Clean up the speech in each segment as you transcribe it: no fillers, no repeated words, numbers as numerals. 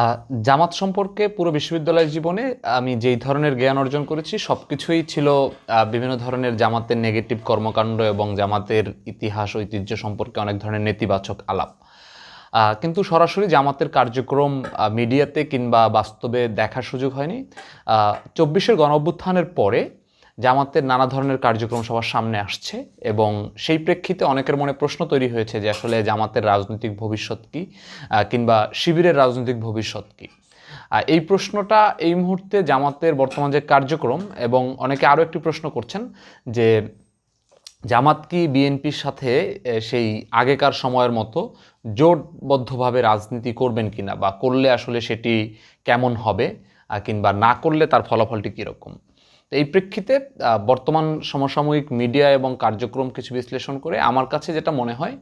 আ জামাত সম্পর্কে পুরো বিশ্ববিদ্যালয় জীবনে আমি যেই ধরনের জ্ঞান অর্জন করেছি সবকিছুই ছিল বিভিন্ন ধরনের জামাতের নেগেটিভ কর্মকাণ্ড এবং জামাতের ইতিহাস, ঐতিহ্য সম্পর্কে অনেক ধরনের নেতিবাচক আলাপ। কিন্তু সরাসরি জামাতের কার্যক্রম মিডিয়াতে কিংবা বাস্তবে দেখার সুযোগ হয়নি। ২৪-এর গণঅভ্যুত্থানের পরে জামাতের নানা ধরনের কার্যক্রম সবার সামনে আসছে এবং সেই প্রেক্ষিতে অনেকের মনে প্রশ্ন তৈরি হয়েছে যে আসলে জামাতের রাজনৈতিক ভবিষ্যৎ কী, কিংবা শিবিরের রাজনৈতিক ভবিষ্যৎ কী। এই প্রশ্নটা এই মুহূর্তে জামাতের বর্তমান যে কার্যক্রম, এবং অনেকে আরও একটি প্রশ্ন করছেন যে জামাত কি বিএনপির সাথে সেই আগেকার সময়ের মতো জোটবদ্ধভাবে রাজনীতি করবেন কিনা, বা করলে আসলে সেটি কেমন হবে, কিংবা না করলে তার ফলাফলটি কীরকম। এই প্রেক্ষিতে বর্তমান সমসাময়িক মিডিয়া এবং কার্যক্রম কিছু বিশ্লেষণ করে আমার কাছে যেটা মনে হয়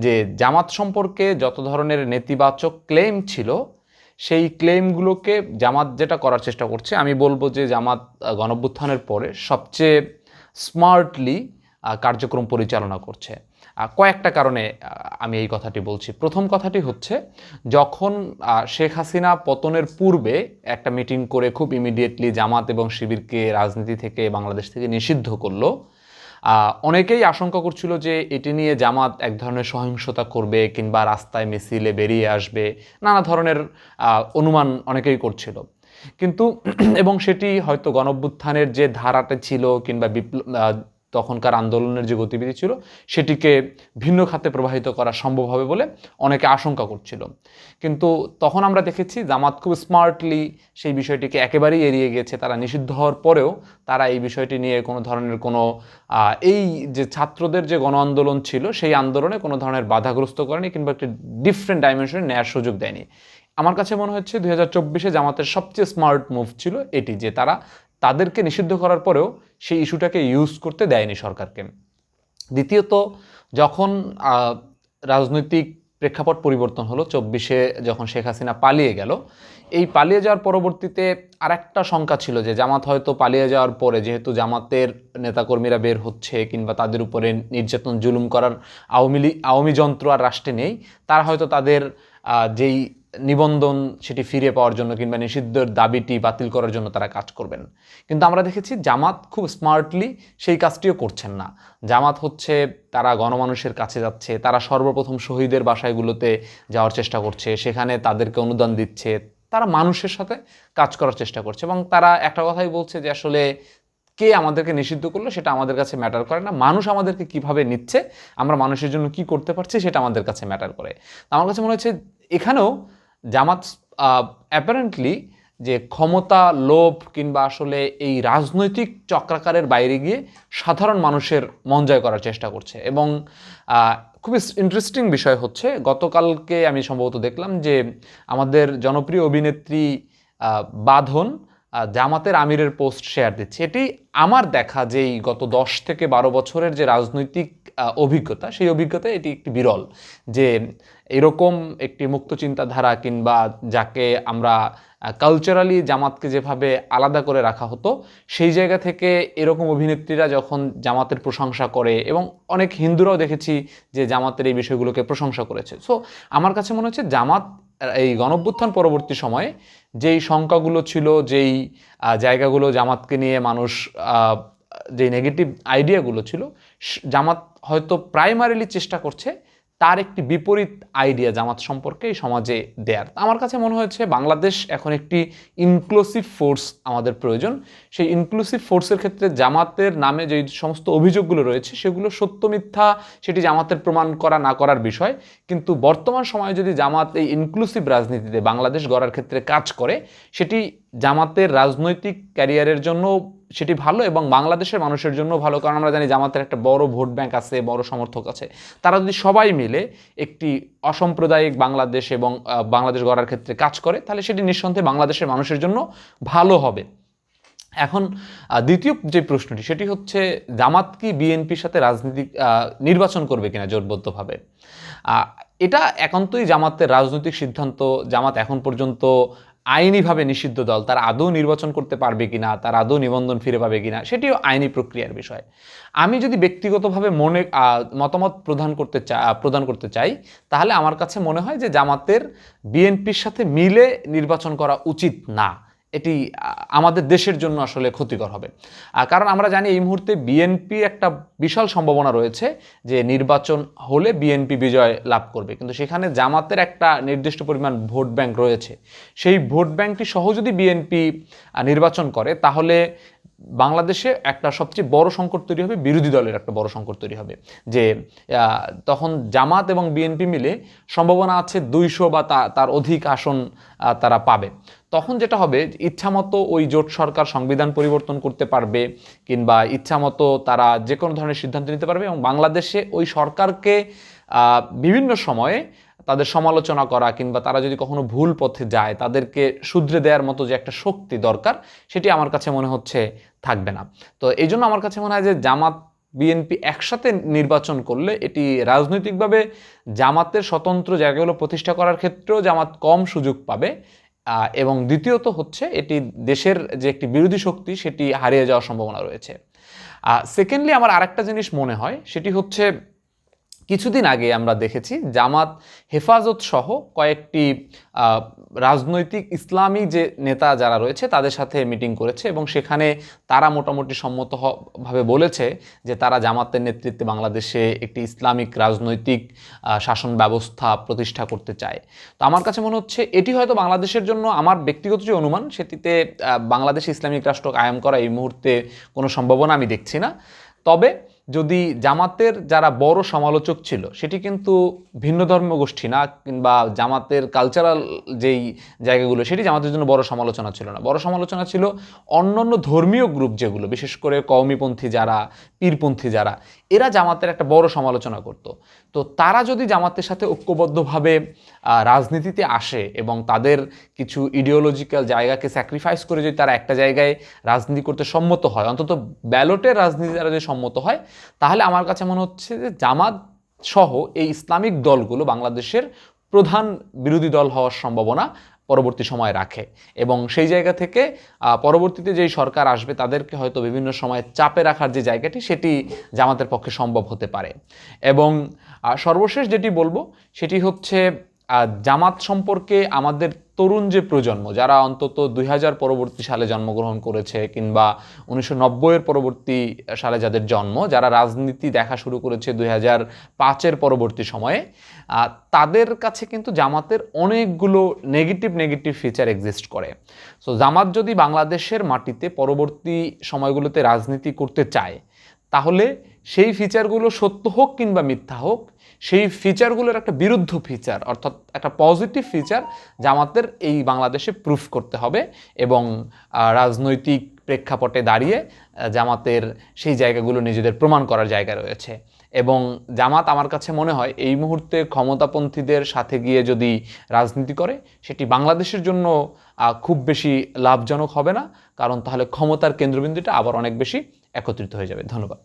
যে জামাত সম্পর্কে যত ধরনের নেতিবাচক ক্লেম ছিল সেই ক্লেমগুলোকে জামাত যেটা করার চেষ্টা করছে, আমি বলবো যে জামাত গণঅভ্যুত্থানের পরে সবচেয়ে স্মার্টলি কার্যক্রম পরিচালনা করছে। কয়েকটা কারণে আমি এই কথাটি বলছি। প্রথম কথাটি হচ্ছে, যখন শেখ হাসিনা পতনের পূর্বে একটা মিটিং করে খুব ইমিডিয়েটলি জামাত এবং শিবিরকে রাজনীতি থেকে, বাংলাদেশ থেকে নিষিদ্ধ করলো, অনেকেই আশঙ্কা করছিল যে এটি নিয়ে জামাত এক ধরনের সহিংসতা করবে কিংবা রাস্তায় মিছিলে বেরিয়ে আসবে, নানা ধরনের অনুমান অনেকেই করছিল। কিন্তু এবং সেটি হয়তো গণঅভ্যুত্থানের যে ধারাটা ছিল কিংবা তখনকার আন্দোলনের যে গতিবিধি ছিল সেটিকে ভিন্ন খাতে প্রবাহিত করা সম্ভব হবে বলে অনেকে আশঙ্কা করছিল। কিন্তু তখন আমরা দেখেছি জামাত খুব স্মার্টলি সেই বিষয়টিকে একেবারেই এড়িয়ে গেছে। তারা নিষিদ্ধ হওয়ার পরেও তারা এই বিষয়টি নিয়ে কোনো ধরনের কোনো এই যে ছাত্রদের যে গণ আন্দোলন ছিল সেই আন্দোলনে কোনো ধরনের বাধাগ্রস্ত করেনি কিংবা একটি ডিফারেন্ট ডাইমেনশনে নেওয়ার সুযোগ দেয়নি। আমার কাছে মনে হচ্ছে ২০২৪-এ জামাতের সবচেয়ে স্মার্ট মুভ ছিল এটি, যে তারা তাদেরকে নিষিদ্ধ করার পরেও সেই ইস্যুটাকে ইউজ করতে দেয়নি সরকারকে। দ্বিতীয়ত, যখন রাজনৈতিক প্রেক্ষাপট পরিবর্তন হলো ২৪-এ, যখন শেখ হাসিনা পালিয়ে গেল, এই পালিয়ে যাওয়ার পরবর্তীতে আরেকটা শঙ্কা ছিল যে জামাত হয়তো পালিয়ে যাওয়ার পরে, যেহেতু জামাতের নেতাকর্মীরা বের হচ্ছে কিংবা তাদের উপরে নির্যাতন জুলুম করার আওয়ামী যন্ত্র আর রাষ্ট্রে নেই, তারা হয়তো তাদের যেই নিবন্ধন সেটি ফিরে পাওয়ার জন্য কিংবা নিষিদ্ধের দাবিটি বাতিল করার জন্য তারা কাজ করবেন। কিন্তু আমরা দেখেছি জামাত খুব স্মার্টলি সেই কাজটিও করছেন না। জামাত হচ্ছে তারা গণমানুষের কাছে যাচ্ছে, তারা সর্বপ্রথম শহীদের বাসাগুলোতে যাওয়ার চেষ্টা করছে, সেখানে তাদেরকে অনুদান দিচ্ছে, তারা মানুষের সাথে কাজ করার চেষ্টা করছে এবং তারা একটা কথাই বলছে যে আসলে কে আমাদেরকে নিষিদ্ধ করলো সেটা আমাদের কাছে ম্যাটার করে না, মানুষ আমাদেরকে কিভাবে নিচ্ছে, আমরা মানুষের জন্য কি করতে পারছি সেটা আমাদের কাছে ম্যাটার করে। আমার কাছে মনে হচ্ছে এখানেও জামাত অ্যাপারেন্টলি যে ক্ষমতা, লোভ কিংবা আসলে এই রাজনৈতিক চক্রাকারের বাইরে গিয়ে সাধারণ মানুষের মন জয় করার চেষ্টা করছে। এবং খুবই ইন্টারেস্টিং বিষয় হচ্ছে, গতকালকে আমি সম্ভবত দেখলাম যে আমাদের জনপ্রিয় অভিনেত্রী বাঁধন জামাতের আমিরের পোস্ট শেয়ার দিচ্ছে। এটি আমার দেখা যেই গত ১০ থেকে ১২ বছরের যে রাজনৈতিক অভিজ্ঞতা, সেই অভিজ্ঞতায় এটি একটি বিরল যে এরকম একটি মুক্ত চিন্তাধারা কিংবা যাকে আমরা কালচারালি জামাতকে যেভাবে আলাদা করে রাখা হতো, সেই জায়গা থেকে এরকম অভিনেত্রীরা যখন জামাতের প্রশংসা করে, এবং অনেক হিন্দুরাও দেখেছি যে জামাতের এই বিষয়গুলোকে প্রশংসা করেছে। সো আমার কাছে মনে হচ্ছে জামাত এই গণঅভ্যুত্থান পরবর্তী সময়ে যেই শঙ্কাগুলো ছিল, যেই জায়গাগুলো জামাতকে নিয়ে মানুষ যে নেগেটিভ আইডিয়াগুলো ছিল, জামাত হয়তো প্রাইমারিলি চেষ্টা করছে তার একটি বিপরীত আইডিয়া জামাত সম্পর্কে এই সমাজে দেয়ার। আমার কাছে মনে হয়েছে বাংলাদেশ এখন একটি ইনক্লুসিভ ফোর্স আমাদের প্রয়োজন। সেই ইনক্লুসিভ ফোর্সের ক্ষেত্রে জামাতের নামে যে সমস্ত অভিযোগগুলো রয়েছে সেগুলো সত্য মিথ্যা সেটি জামাতের প্রমাণ করা না করার বিষয়, কিন্তু বর্তমান সময়ে যদি জামাত এই ইনক্লুসিভ রাজনীতিতে বাংলাদেশ গড়ার ক্ষেত্রে কাজ করে, সেটি জামাতের রাজনৈতিক ক্যারিয়ারের জন্য সেটি ভালো এবং বাংলাদেশের মানুষের জন্য ভালো। কারণ আমরা জানি জামাতের একটা বড় ভোট ব্যাংক আছে, বড় সমর্থক আছে। তারা যদি সবাই মিলে একটি অসাম্প্রদায়িক বাংলাদেশ এবং বাংলাদেশ গড়ার ক্ষেত্রে কাজ করে, তাহলে সেটি নিঃসন্দেহে বাংলাদেশের মানুষের জন্য ভালো হবে। এখন দ্বিতীয় যে প্রশ্নটি, সেটি হচ্ছে জামাত কি বিএনপির সাথে নির্বাচন করবে কিনা জোটবদ্ধভাবে। এটা একান্তই জামাতের রাজনৈতিক সিদ্ধান্ত। জামাত এখন পর্যন্ত আইনিভাবে নিষিদ্ধ দল, তারা আদৌ নির্বাচন করতে পারবে কিনা, তারা আদৌ নিবন্ধন ফিরে পাবে কিনা, সেটিও আইনি প্রক্রিয়ার বিষয়। আমি যদি ব্যক্তিগতভাবে মতামত প্রদান করতে চাই, তাহলে আমার কাছে মনে হয় যে জামাতের বিএনপির সাথে মিলে নির্বাচন করা উচিত না। এটি আমাদের দেশের জন্য আসলে ক্ষতিকর হবে। কারণ আমরা জানি এই মুহূর্তে বিএনপি একটা বিশাল সম্ভাবনা রয়েছে যে নির্বাচন হলে বিএনপি বিজয় লাভ করবে, কিন্তু সেখানে জামাতের একটা নির্দিষ্ট পরিমাণ ভোট ব্যাংক রয়েছে। সেই ভোট ব্যাংকটি সহ যদি বিএনপি নির্বাচন করে, তাহলে বাংলাদেশে একটা সবচেয়ে বড় সংকট তৈরি হবে, বিরোধী দলের একটা বড় সংকট তৈরি হবে, যে তখন জামাত এবং বিএনপি মিলে সম্ভাবনা আছে 200 বা তার অধিক আসন তারা পাবে। তখন যেটা হবে, ইচ্ছামতো ওই জোট সরকার সংবিধান পরিবর্তন করতে পারবে, কিংবা ইচ্ছামতো তারা যে কোনো ধরনের সিদ্ধান্ত নিতে পারবে, এবং বাংলাদেশে ওই সরকারকে বিভিন্ন সময়ে তাদের সমালোচনা করা, কিংবা তারা যদি কখনো ভুল পথে যায় তাদেরকে শুধরে দেওয়ার মতো যে একটা শক্তি দরকার, সেটি আমার কাছে মনে হচ্ছে থাকবে না। তো এই জন্য আমার কাছে মনে হয় যে জামাত বিএনপি একসাথে নির্বাচন করলে এটি রাজনৈতিকভাবে জামাতের স্বতন্ত্র জায়গাগুলো প্রতিষ্ঠা করার ক্ষেত্রেও জামাত কম সুযোগ পাবে, এবং দ্বিতীয়ত হচ্ছে এটি দেশের যে একটি বিরোধী শক্তি সেটি হারিয়ে যাওয়ার সম্ভাবনা রয়েছে। সেকেন্ডলি আমার আরেকটা জিনিস মনে হয়, সেটি হচ্ছে কিছুদিন আগে আমরা দেখেছি জামাত হেফাজত সহ কয়েকটি রাজনৈতিক ইসলামী যে নেতা যারা রয়েছে তাদের সাথে মিটিং করেছে, এবং সেখানে তারা মোটামুটি সম্মতভাবে বলেছে যে তারা জামাতের নেতৃত্বে বাংলাদেশে একটি ইসলামিক রাজনৈতিক শাসন ব্যবস্থা প্রতিষ্ঠা করতে চায়। তো আমার কাছে মনে হচ্ছে এটি হয়তো বাংলাদেশের জন্য, আমার ব্যক্তিগত যে অনুমান সেটিতে বাংলাদেশে ইসলামিক রাষ্ট্র কায়েম করা এই মুহূর্তে কোনো সম্ভাবনা আমি দেখছি না। তবে যদি জামাতের যারা বড় সমালোচক ছিল সেটি কিন্তু ভিন্ন ধর্ম গোষ্ঠী না, কিংবা জামাতের কালচারাল যেই জায়গাগুলো সেটি জামাতের জন্য বড় সমালোচনা ছিল না, বড় সমালোচনা ছিল অন্যান্য ধর্মীয় গ্রুপ যেগুলো, বিশেষ করে কওমিপন্থী যারা, পীরপন্থী যারা, এরা জামাতের একটা বড় সমালোচনা করত। তো তারা যদি জামাতের সাথে ঐক্যবদ্ধভাবে রাজনীতিতে আসে এবং তাদের কিছু ইডিওলজিক্যাল জায়গাকে স্যাক্রিফাইস করে যদি তারা একটা জায়গায় রাজনীতি করতে সম্মত হয়, অন্তত ব্যালটের রাজনীতি তারা যদি সম্মত হয়, তাহলে আমার কাছে মনে হচ্ছে যে জামাত সহ এই ইসলামিক দলগুলো বাংলাদেশের প্রধান বিরোধী দল হওয়ার সম্ভাবনা পরবর্তী সময় রাখে, এবং সেই জায়গা থেকে পরবর্তীতে যেই সরকার আসবে তাদেরকে হয়তো বিভিন্ন সময় চাপে রাখার যে জায়গাটি সেটি জামাতের পক্ষে সম্ভব হতে পারে। এবং সর্বশেষ যেটি বলবো সেটি হচ্ছে জামাত সম্পর্কে আমাদের তরুণ যে প্রজন্ম, যারা অন্তত 2000 পরবর্তী সালে জন্মগ্রহণ করেছে, কিংবা 1990-এর পরবর্তী সালে যাদের জন্ম, যারা রাজনীতি দেখা শুরু করেছে 2005-এর পরবর্তী সময়ে, তাদের কাছে কিন্তু জামাতের অনেকগুলো নেগেটিভ ফিচার এক্সিস্ট করে। সো জামাত যদি বাংলাদেশের মাটিতে পরবর্তী সময়গুলোতে রাজনীতি করতে চায়, তাহলে সেই ফিচারগুলো সত্য হোক কিংবা মিথ্যা হোক, সেই ফিচারগুলোর একটা বিরুদ্ধ ফিচার, অর্থাৎ একটা পজিটিভ ফিচার জামাতের এই বাংলাদেশে প্রুফ করতে হবে, এবং রাজনৈতিক প্রেক্ষাপটে দাঁড়িয়ে জামাতের সেই জায়গাগুলো নিজেদের প্রমাণ করার জায়গা রয়েছে। এবং জামাত আমার কাছে মনে হয় এই মুহূর্তে ক্ষমতাপন্থীদের সাথে গিয়ে যদি রাজনীতি করে, সেটি বাংলাদেশের জন্য খুব বেশি লাভজনক হবে না, কারণ তাহলে ক্ষমতার কেন্দ্রবিন্দুটা আবার অনেক বেশি একত্রিত হয়ে যাবে। ধন্যবাদ।